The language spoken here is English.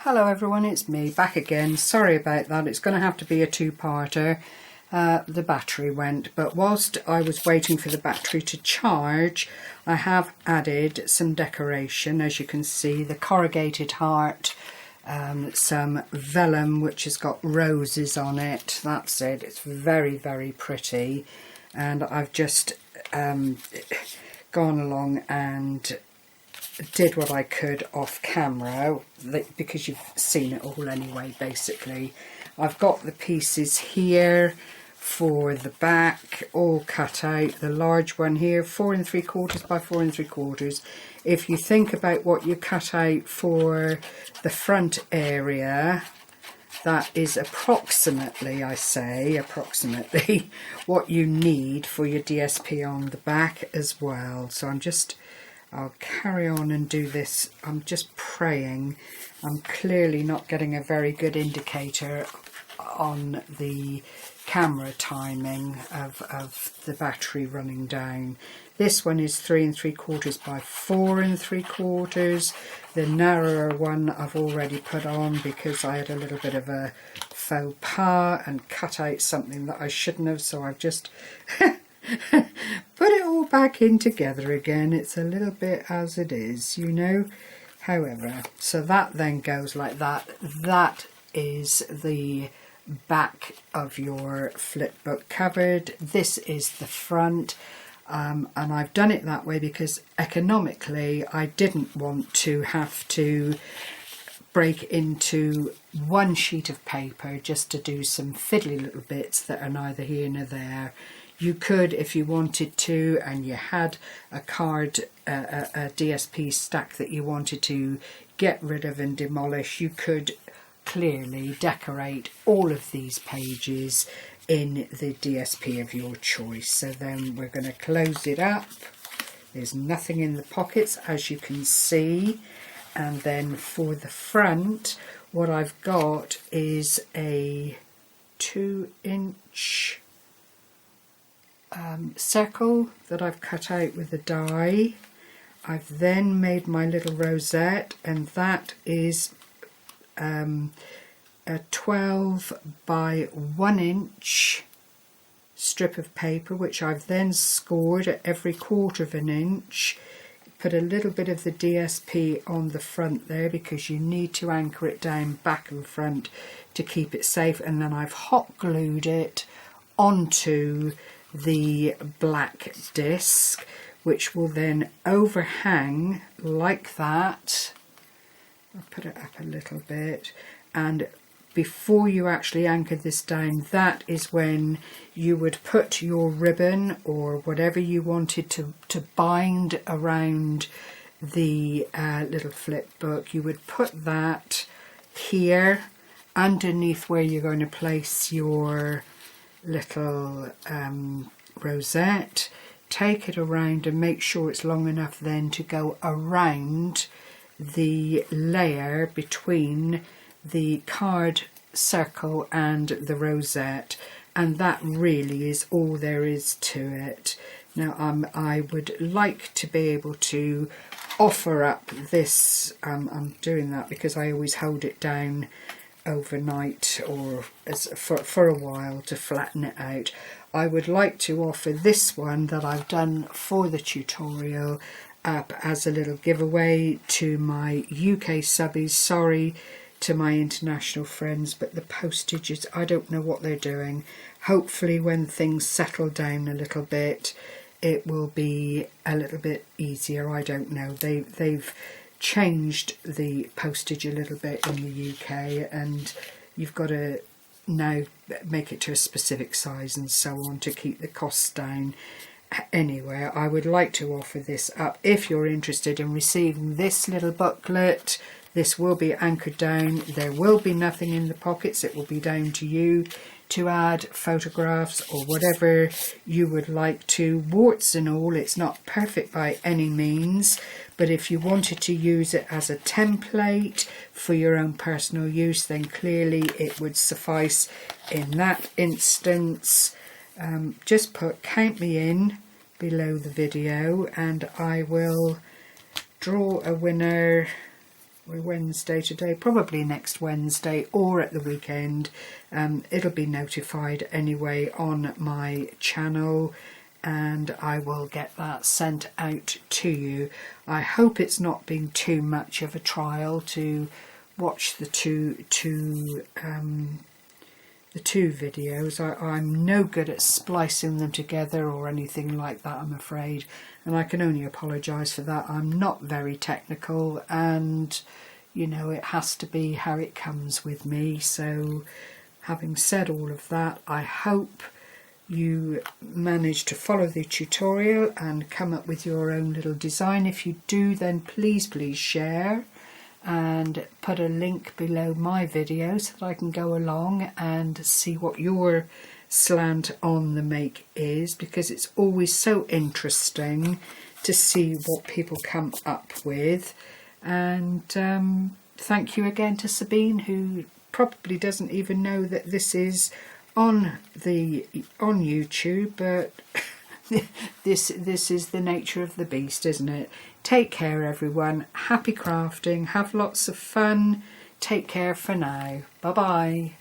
Hello everyone, it's me back again. Sorry about that, it's going to have to be a two-parter. The battery went, but whilst I was waiting for the battery to charge, I have added some decoration. As you can see, the corrugated heart, some vellum which has got roses on it. That's it, it's very, very pretty. And I've just gone along and did what I could off camera, because you've seen it all anyway. Basically, I've got the pieces here for the back all cut out. The large one here, 4 3/4 by 4 3/4. If you think about what you cut out for the front area, that is approximately, I say approximately, what you need for your DSP on the back as well. So I'll carry on and do this. I'm just praying. I'm clearly not getting a very good indicator on the camera timing of the battery running down. This one is 3 3/4 by 4 3/4. The narrower one I've already put on because I had a little bit of a faux pas and cut out something that I shouldn't have, so I've just put it all back in together again. It's a little bit as it is, you know. However, so that then goes like that. That is the back of your flip book covered. This is the front, and I've done it that way because economically I didn't want to have to break into one sheet of paper just to do some fiddly little bits that are neither here nor there. You could, if you wanted to, and you had a card, a DSP stack that you wanted to get rid of and demolish, you could clearly decorate all of these pages in the DSP of your choice. So then we're going to close it up. There's nothing in the pockets, as you can see. And then for the front, what I've got is a 2-inch circle that I've cut out with a die. I've then made my little rosette, and that is a 12 by 1 inch strip of paper, which I've then scored at every 1/4 inch. Put a little bit of the DSP on the front there because you need to anchor it down back and front to keep it safe, and then I've hot glued it onto the black disc, which will then overhang like that. I'll put it up a little bit, and before you actually anchor this down, that is when you would put your ribbon or whatever you wanted to bind around the little flip book. You would put that here underneath where you're going to place your little rosette. Take it around and make sure it's long enough then to go around the layer between the card circle and the rosette, and that really is all there is to it. Now I would like to be able to offer up this, I'm doing that because I always hold it down overnight or for a while to flatten it out. I would like to offer this one that I've done for the tutorial up as a little giveaway to my UK subbies. Sorry to my international friends, but the postage is, I don't know what they're doing. Hopefully when things settle down a little bit, it will be a little bit easier. I don't know. They've changed the postage a little bit in the UK, and you've got to now make it to a specific size and so on to keep the costs down. Anyway, I would like to offer this up. If you're interested in receiving this little booklet, this will be anchored down. There will be nothing in the pockets. It will be down to you to add photographs or whatever you would like to, warts and all. It's not perfect by any means, but if you wanted to use it as a template for your own personal use, then clearly it would suffice in that instance. Just put "count me in" below the video and I will draw a winner we're Wednesday today, probably next Wednesday or at the weekend. It'll be notified anyway on my channel, and I will get that sent out to you. I hope it's not been too much of a trial to watch the two videos. I'm no good at splicing them together or anything like that, I'm afraid, and I can only apologise for that. I'm not very technical, and you know, it has to be how it comes with me. So having said all of that, I hope you manage to follow the tutorial and come up with your own little design. If you do, then please share and put a link below my video so that I can go along and see what your slant on the make is, because it's always so interesting to see what people come up with. And thank you again to Sabine, who probably doesn't even know that this is on YouTube, but this is the nature of the beast, isn't it? Take care, everyone. Happy crafting. Have lots of fun. Take care for now. Bye bye.